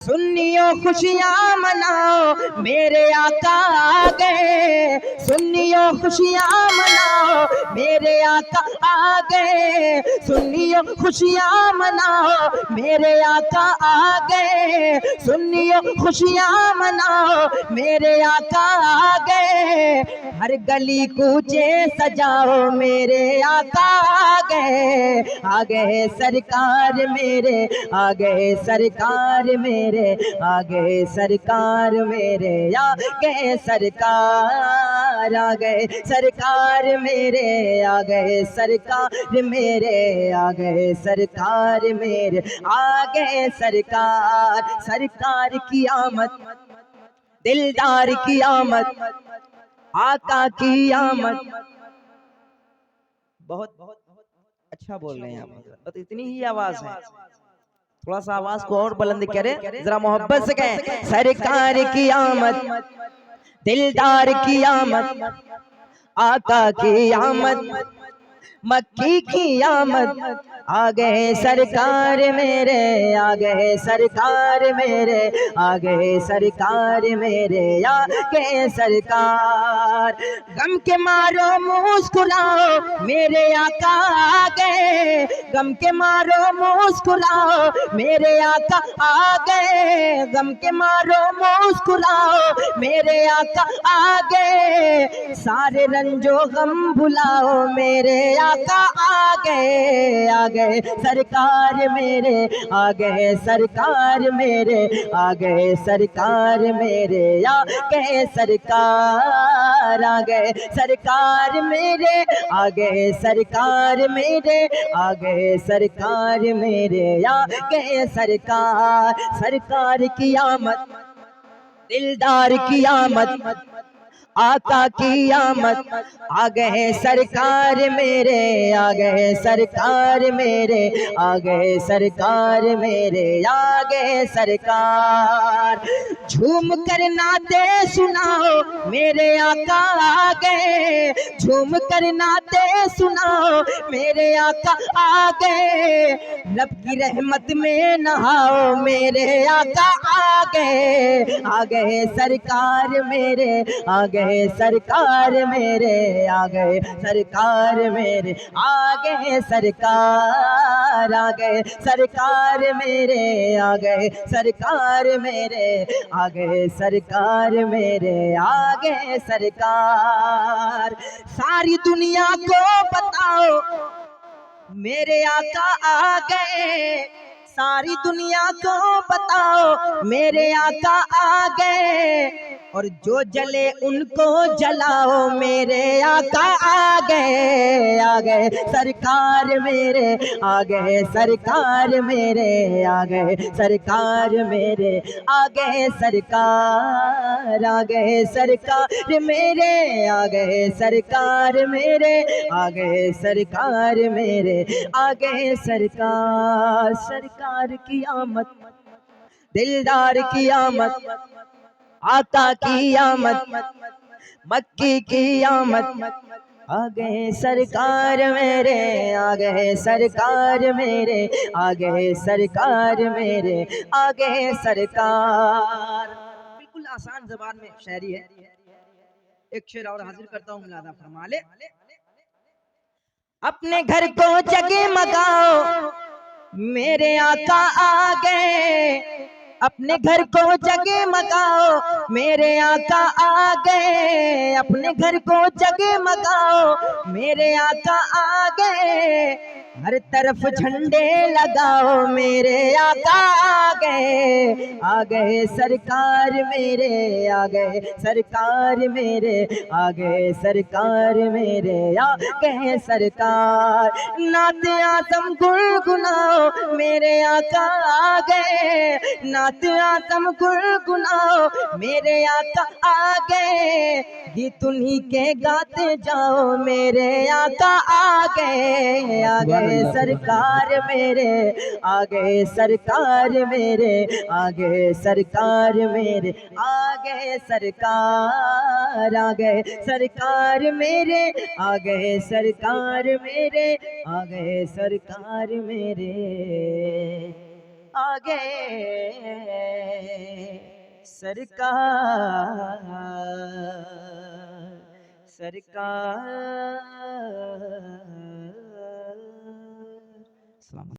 सुन्नियों खुशियाँ मनाओ मेरे आका आ गए। सुन्नियों खुशियाँ मनाओ मेरे आका आ गए। सुन्नियों खुशियाँ मनाओ मेरे आका आ गए। सुन्नियों खुशियाँ मनाओ मेरे आका आ गए। हर गली कूचे सजाओ मेरे आका आ गए। आ गए सरकार मेरे, आ गए सरकार मेरे, आ गए सरकार मेरे, आ गए सरकार, आ गए सरकार मेरे, आ गए सरकार मेरे, आ गए सरकार मेरे, आ गए सरकार। सरकार की आमद, दिलदार की आमद, आका की आमद। बहुत अच्छा बोल रहे हैं आप, बस इतनी ही आवाज है। थोड़ा सा आवाज को और बुलंद करें, जरा मोहब्बत से कहें। सरकार की आमद, दिलदार की आमद, आका की आमद, मक्की की आमद। आ गए सरकार मेरे, आ गए सरकार मेरे, आ गए सरकार मेरे, आ गए सरकार। गम के मारो मुस्कुराओ मेरे आका आ गए। गम के मारो मुस्कुराओ मेरे आका आ गए। गम के मारो मुस्कुराओ मेरे आका आ गए। सारे रंजो गम भुलाओ मेरे आका आ गए। आ गए सरकार मेरे, आ गए सरकार मेरे, आ गए सरकार मेरे, आ गए सरकार, आ गए सरकार मेरे, आ गए सरकार मेरे, आ गए सरकार मेरे, आ गए सरकार। सरकार की आमद, दिलदार की आमद, आका की आमद। आ गए सरकार मेरे, आ गए सरकार मेरे, आ गए सरकार मेरे, आ गए सरकार। झूम कर नाते सुनाओ मेरे आका आ गए। झूम कर नाते सुनाओ मेरे आका आ गए। रब की रहमत में नहाओ मेरे आका आ गए। आ गए सरकार मेरे, आ गए सरकार मेरे, आ गए सरकार मेरे, आ गए सरकार, आ गए सरकार मेरे, आ गए सरकार मेरे, आ गए सरकार मेरे, आ गए सरकार। सारी दुनिया को बताओ मेरे आका आ गए। सारी दुनिया को बताओ मेरे आका आ गए। और जो जले उनको जलाओ मेरे आका आ गए। आ गए सरकार मेरे, आ गए सरकार मेरे, आ गए सरकार मेरे, आ गए सरकार, आ गए सरकार मेरे, आ गए सरकार मेरे, आ गए सरकार मेरे, आ गए सरकार। सरकार की आमद, दिलदार की आमद, आका की आमद, मक्की की आमद। आ गए सरकार मेरे, आ गए सरकार मेरे, आ गए सरकार मेरे, आ गए सरकार। बिल्कुल आसान ज़बान में शायरी है। एक शेर और हाजिर करता हूँ, मुलादा फरमा ले। अपने घर को जगमगाओ मेरे आका आ गए। अपने घर को जगमगाओ मेरे आका आ गए। अपने घर को जगमगाओ मेरे आका आ गए। हर तरफ झंडे लगाओ मेरे आका आ गए। आ गए सरकार मेरे, आ गए सरकार मेरे, आ गए सरकार मेरे, आ गए सरकार। नात आज़म गुनगुनाओ मेरे आका आ गए। नात आज़म गुनगुनाओ मेरे आका आ गए। गीत उन्हीं के गाते जाओ मेरे आका आ गए। आ गए सरकार मेरे, आ गए सरकार मेरे, आ गए सरकार मेरे, आ गए सरकार, आ गए सरकार मेरे, आ गए सरकार मेरे, आ गए सरकार मेरे। आगे सरकार सरकार।